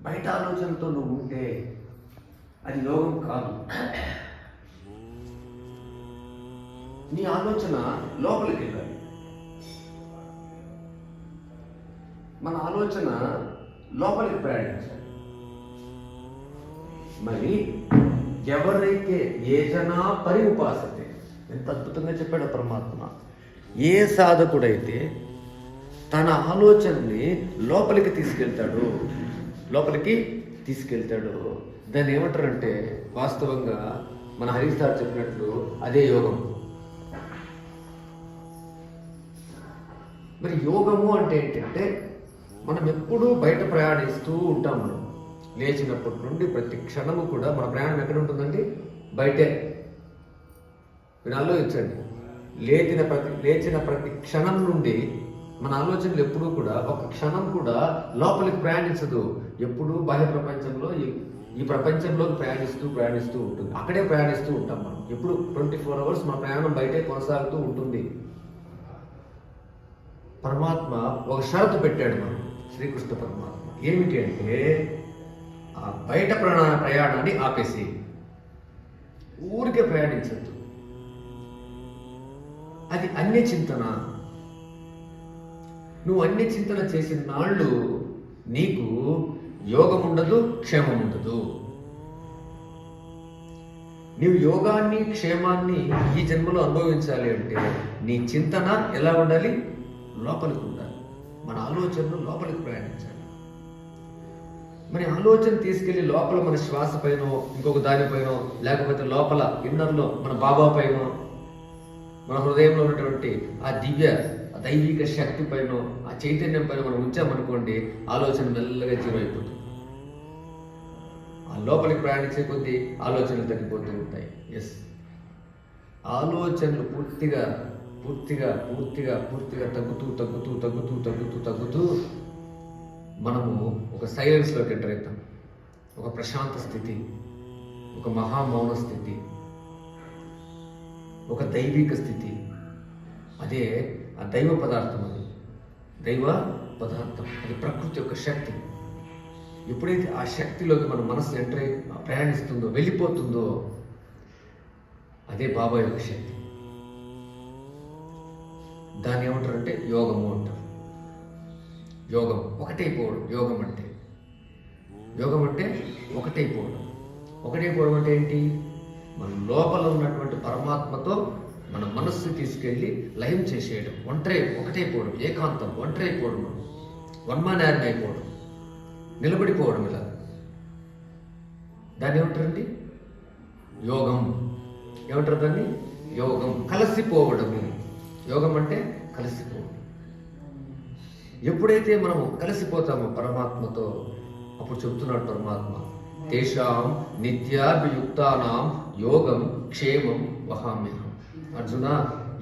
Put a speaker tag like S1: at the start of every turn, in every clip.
S1: బయట ఆలోచనతో నువ్వు ఉంటే అది యోగం కాదు. నీ ఆలోచన లోపలికి వెళ్ళాలి. మన ఆలోచన లోపలికి ప్రయాణించాలి. మరి ఎవరైతే ఏజనా పరిఉపాసతే, ఎంత అద్భుతంగా చెప్పాడు పరమాత్మ. ఏ సాధకుడైతే తన ఆలోచనని లోపలికి తీసుకెళ్తాడు దాన్ని ఏమంటారంటే, వాస్తవంగా మన హరి సార్ చెప్పినట్లు అదే యోగం. మరి యోగము అంటే ఏంటంటే, మనం ఎప్పుడూ బయట ప్రయాణిస్తూ ఉంటాం. మనం లేచినప్పటి నుండి ప్రతి క్షణము కూడా మన ప్రయాణం ఎక్కడ ఉంటుందండి? బయటే. మీరు ఆలోచించండి, లేచిన ప్రతి క్షణం నుండి మన ఆలోచనలు ఎప్పుడూ కూడా ఒక క్షణం కూడా లోపలికి ప్రయాణించదు. ఎప్పుడూ బాహ్య ప్రపంచంలో ఈ ప్రపంచంలోకి ప్రయాణిస్తూ ఉంటుంది. అక్కడే ప్రయాణిస్తూ ఉంటాం మనం. ఎప్పుడు 24 hours మన ప్రయాణం బయటే కొనసాగుతూ ఉంటుంది. పరమాత్మ ఒక షరతు పెట్టాడు మనం, శ్రీకృష్ణ పరమాత్మ. ఏమిటి అంటే, ఆ బయట ప్రయాణాన్ని ఆపేసి ఊరికే ప్రయాణించద్దు. అది అన్య చింతన. నువ్వు అన్య చింతన చేసిన నాళ్ళు నీకు యోగం ఉండదు, క్షేమం ఉండదు. నీవు యోగాన్ని, క్షేమాన్ని ఈ జన్మలో అనుభవించాలి అంటే నీ చింతన ఎలా ఉండాలి? లోపలికి ఉండాలి. మన ఆలోచనలు లోపలికి ప్రయాణించాలి. మరి ఆలోచన తీసుకెళ్లి లోపల మన శ్వాస పైన, ఇంకొక దానిపైన, లేకపోతే లోపల ఇన్నర్లో మన బాబా పైన, మన హృదయంలో ఉన్నటువంటి ఆ దైవిక శక్తి పైన, ఆ చైతన్యం పైన మనం ఉంచామనుకోండి, ఆలోచన మెల్లగా జీరో అయిపోతుంది. ఆ లోపలికి ప్రయాణించే కొద్దీ ఆలోచనలు తగ్గిపోతూ ఉంటాయి. ఎస్, ఆలోచనలు పూర్తిగా తగ్గుతూ మనము ఒక సైలెన్స్లోకి ఎంటర్ అవుతాం. ఒక ప్రశాంత స్థితి, ఒక మహామౌన స్థితి, ఒక దైవిక స్థితి. అదే ఆ దైవ పదార్థం. అది ప్రకృతి యొక్క శక్తి. ఎప్పుడైతే ఆ శక్తిలోకి మన మనసు ఎంటర్ అయి ప్రయాణిస్తుందో, వెళ్ళిపోతుందో, అదే బాబా యొక్క శక్తి. దాన్ని ఏమంటారంటే యోగము అంటారు. యోగం ఒకటైపోవడం. యోగం అంటే ఒకటైపోవడం అంటే ఏంటి? మన లోపల ఉన్నటువంటి పరమాత్మతో మన మనస్సు తీసుకెళ్ళి లయం చేసేయడం. ఒకటైపోవడం, ఏకాంతం, ఒంటరైపోవడం, వన్మానారం అయిపోవడం, నిలబడిపోవడం. ఇలా దాన్ని ఏమంటారండి? యోగం. ఏమంటారు దాన్ని? యోగం. కలిసిపోవడము. యోగం అంటే కలిసిపోవడం. ఎప్పుడైతే మనము కలిసిపోతామో పరమాత్మతో, అప్పుడు చెప్తున్నాడు పరమాత్మ, తేషాం నిత్యాభియుక్తానాం యోగం క్షేమం వహామ్యహం. అర్జున,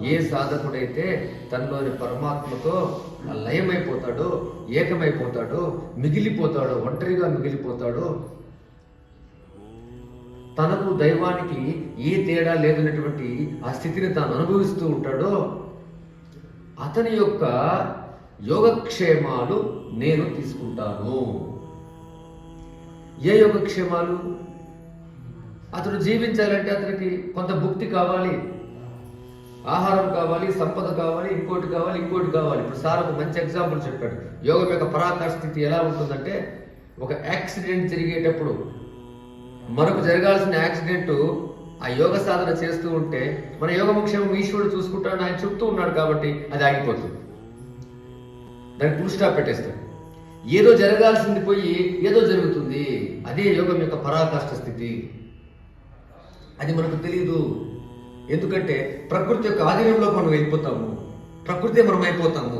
S1: ఏ సాధకుడైతే తనలోని పరమాత్మతో లయమైపోతాడో, ఏకమైపోతాడో, మిగిలిపోతాడో, ఒంటరిగా మిగిలిపోతాడో, తనకు దైవానికి ఏ తేడా లేదన్నటువంటి ఆ స్థితిని తాను అనుభవిస్తూ ఉంటాడో, అతని యొక్క యోగక్షేమాలు నేను తీసుకుంటాను. ఏ యోగక్షేమాలు? అతడు జీవించాలంటే అతనికి కొంత భుక్తి కావాలి, ఆహారం కావాలి, సంపద కావాలి, ఇంకోటి కావాలి. ఇప్పుడు సార్ ఒక మంచి ఎగ్జాంపుల్ చెప్పాడు. యోగం యొక్క పరాకాష్ఠ స్థితి ఎలా ఉంటుందంటే, ఒక యాక్సిడెంట్ జరిగేటప్పుడు మనకు జరగాల్సిన యాక్సిడెంట్ ఆ యోగ సాధన చేస్తూ ఉంటే మన యోగముక్షేమం ఈశ్వరుడు చూసుకుంటాడు, ఆయన చుట్టూ ఉన్నాడు కాబట్టి అది ఆగిపోతుంది. దానికి ఫుల్ స్టాప్ పెట్టేస్తాడు. ఏదో జరగాల్సింది పోయి ఏదో జరుగుతుంది. అదే యోగం యొక్క పరాకాష్ఠ స్థితి. అది మనకు తెలియదు. ఎందుకంటే ప్రకృతి యొక్క ఆధీనంలోకి మనం వెళ్ళిపోతాము. ప్రకృతి మనం అయిపోతాము.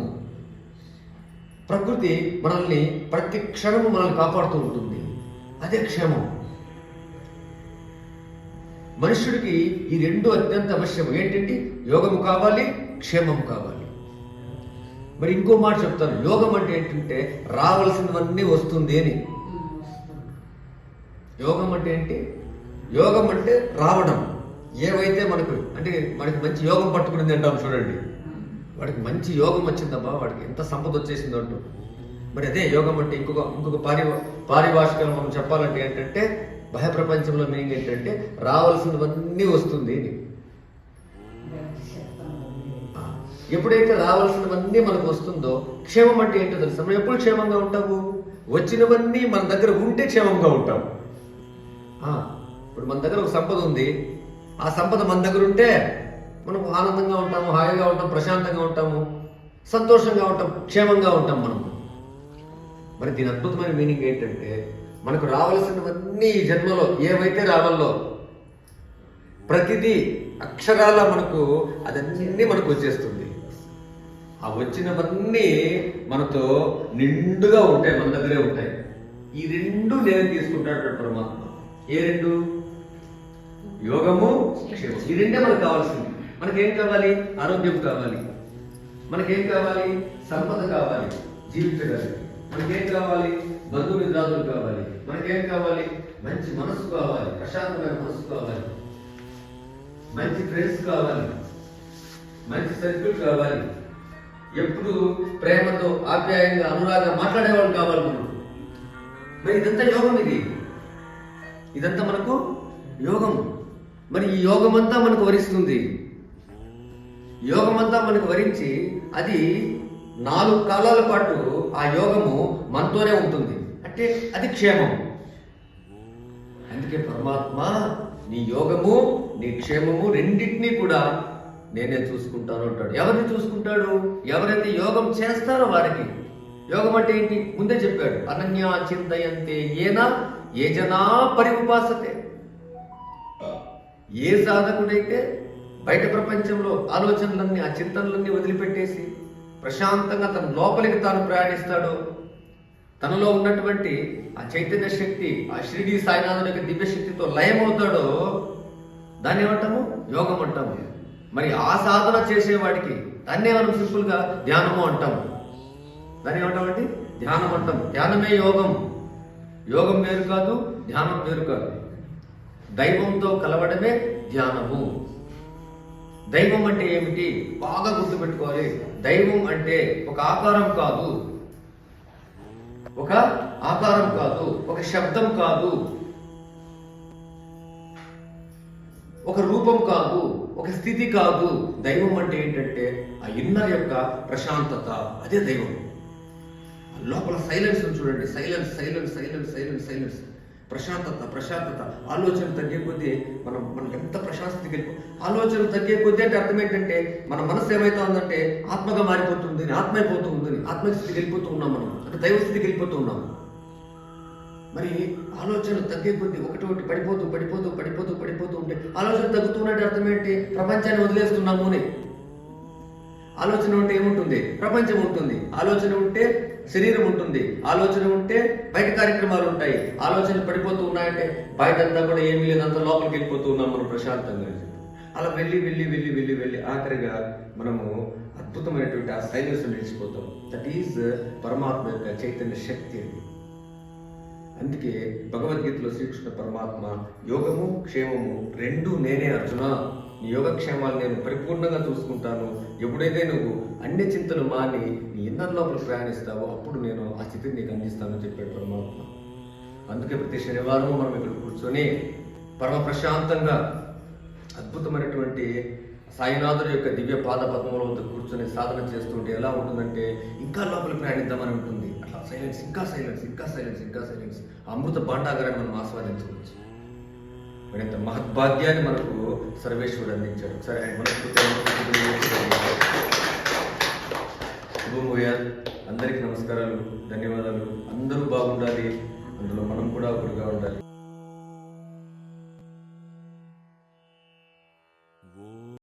S1: ప్రకృతి మనల్ని ప్రతి క్షణము మనల్ని కాపాడుతూ ఉంటుంది. అదే క్షేమం. మనుష్యుడికి ఈ రెండు అత్యంత అవశ్యం. ఏంటంటే యోగము కావాలి, క్షేమము కావాలి. మరి ఇంకో మాట చెప్తాను, యోగం అంటే ఏంటంటే రావాల్సినవన్నీ వస్తుంది అని. యోగం అంటే ఏంటి? యోగం అంటే రావడం. ఏవైతే మనకు మంచి యోగం పట్టుకునింది అంటాం చూడండి. వాడికి మంచి యోగం వచ్చిందమ్మా, వాడికి ఎంత సంపద వచ్చేసిందో అంటూ మరి అదే యోగం అంటే ఇంకొక పారిభాషికంగా మనం చెప్పాలంటే ఏంటంటే, బాహ్య ప్రపంచంలో మీనింగ్ ఏంటంటే రావాల్సినవన్నీ వస్తుంది అని. ఎప్పుడైతే రావాల్సినవన్నీ మనకు వస్తుందో, క్షేమం అంటే ఏంటో తెలుసు. మనం ఎప్పుడు క్షేమంగా ఉంటాము? వచ్చినవన్నీ మన దగ్గర ఉంటే క్షేమంగా ఉంటాము. ఇప్పుడు మన దగ్గర ఒక సంపద ఉంది, ఆ సంపద మన దగ్గర ఉంటే మనం ఆనందంగా ఉంటాము, హాయిగా ఉంటాం, ప్రశాంతంగా ఉంటాము, సంతోషంగా ఉంటాం, క్షేమంగా ఉంటాం మనం. మరి దీని అద్భుతమైన మీనింగ్ ఏంటంటే, మనకు రావాల్సినవన్నీ ఈ జన్మలో ఏవైతే రావాలో ప్రతిదీ అక్షరాల మనకు అదన్నీ మనకు వచ్చేస్తుంది. ఆ వచ్చినవన్నీ మనతో నిండుగా ఉంటాయి, మన దగ్గరే ఉంటాయి. ఈ రెండు నేను తీసుకుంటాడు పరమాత్మ. ఏ రెండు? యోగము, క్షేమం. ఈ రెండే మనకు కావాల్సింది. మనకేం కావాలి? ఆరోగ్యం కావాలి. మనకేం కావాలి? సంపద కావాలి, జీవించగలిగి. మనకేం కావాలి? బంధుమిత్రాదులు కావాలి. మనకేం కావాలి? మంచి మనసు కావాలి, ప్రశాంతమైన మనసు కావాలి, మంచి ఫ్రెండ్స్ కావాలి, మంచి సర్కిల్ కావాలి, ఎప్పుడు ప్రేమతో ఆప్యాయంగా అనురాగంగా మాట్లాడేవాళ్ళు కావాలి మనం. మరి ఇదంతా యోగం. ఇదంతా మనకు యోగం. మరి ఈ యోగం అంతా మనకు వరిస్తుంది. యోగం అంతా మనకు వరించి అది 4 కాలాల పాటు ఆ యోగము మనతోనే ఉంటుంది. అంటే అది క్షేమం. అందుకే పరమాత్మ నీ యోగము, నీ క్షేమము రెండింటినీ కూడా నేనే చూసుకుంటాను అంటాడు. ఎవరిని చూసుకుంటాడు? ఎవరైతే యోగం చేస్తారో వారికి. యోగం అంటే ఏంటి? ముందే చెప్పాడు, అనన్యా చింతయంతే ఏనా ఏ జనా పరిఉపాసతే. ఏ సాధకుడైతే బయట ప్రపంచంలో ఆలోచనలన్నీ, ఆ చింతనలన్నీ వదిలిపెట్టేసి ప్రశాంతంగా తన లోపలికి తాను ప్రయాణిస్తాడో, తనలో ఉన్నటువంటి ఆ చైతన్య శక్తి, ఆ షిరిడి సాయినాథుని యొక్క దివ్యశక్తితో లయమవుతాడో దాన్ని ఏమంటాము? యోగం అంటాము. మరి ఆ సాధన చేసేవాడికి దాన్నే మనం సింపుల్గా ధ్యానము అంటాము. దాన్ని ఏమంటామండి? ధ్యానం అంటాం. ధ్యానమే యోగం. యోగం వేరు కాదు, ధ్యానం వేరు కాదు. దైవంతో కలవడమే ధ్యానము. దైవం అంటే ఏమిటి? బాగా గుర్తుపెట్టుకోవాలి. దైవం అంటే ఒక ఆకారం కాదు, ఒక శబ్దం కాదు, ఒక రూపం కాదు, ఒక స్థితి కాదు. దైవం అంటే ఏంటంటే ఆ ఇన్నర్ యొక్క ప్రశాంతత, అదే దైవం. లోపల సైలెన్స్ చూడండి. సైలెన్స్, ప్రశాంతత. ఆలోచన తగ్గే కొద్దీ మనం ఎంత ప్రశాంతతకి వెళ్ళిపో. ఆలోచన తగ్గే కొద్దీ అంటే అర్థం ఏంటంటే మన మనసు ఏమైతా ఉందంటే ఆత్మగా మారిపోతుంది, ఆత్మ అయిపోతూ ఉంది, ఆత్మస్థితికి వెళ్ళిపోతూ ఉన్నాం మనం, అంటే దైవస్థితికి వెళ్ళిపోతూ ఉన్నాం. మరి ఆలోచన తగ్గే కొద్దీ ఒకటి పడిపోతూ ఉంటే ఆలోచన తగ్గుతున్నట్టు అర్థం ఏంటి? ప్రపంచాన్ని వదిలేస్తున్నాము అని. ఆలోచన ఉంటే ఏముంటుంది? ప్రపంచం ఉంటుంది. ఆలోచన ఉంటే శరీరం ఉంటుంది. ఆలోచన ఉంటే బయట కార్యక్రమాలు ఉంటాయి. ఆలోచనలు పడిపోతూ ఉన్నాయంటే బయట అంతా కూడా ఏమీ లేదు, అంతా లోపలికి వెళ్ళిపోతూ ఉన్నాం మనం ప్రశాంతంగా. అలా వెళ్ళి ఆఖరిగా మనము అద్భుతమైనటువంటి ఆ సైలెన్స్ నిలిచిపోతాం. దట్ ఈజ్ పరమాత్మ యొక్క చైతన్య శక్తి అది. అందుకే భగవద్గీతలో శ్రీకృష్ణ పరమాత్మ యోగము, క్షేమము రెండూ నేనే అర్జున. నీ యోగక్షేమాలు నేను పరిపూర్ణంగా చూసుకుంటాను. ఎప్పుడైతే నువ్వు అన్ని చింతలు మాని నీ ఇన్నర్ లోపల ప్రయాణిస్తావో అప్పుడు నేను ఆ స్థితిని నీకు అందిస్తానని చెప్పాడు పరమాత్మ. అందుకే ప్రతి శనివారం మనం ఇక్కడ కూర్చొని పరమ ప్రశాంతంగా అద్భుతమైనటువంటి సాయినాథుడి యొక్క దివ్య పాద పద్మముల వద్ద కూర్చొని సాధన చేస్తుంటే ఎలా ఉంటుందంటే ఇంకా లోపలికి ప్రయాణిద్దామని ఉంటుంది. అట్లా సైలెన్స్, ఇంకా సైలెన్స్, అమృత భాండాగారాన్ని మనం ఆస్వాదించవచ్చు. మరింత మహద్భాగ్యాన్ని మనకు సర్వేశ్వరుడు అందించాడు. సరే, శుభమోయాల్. అందరికీ నమస్కారాలు, ధన్యవాదాలు. అందరూ బాగుండాలి, అందులో మనం కూడా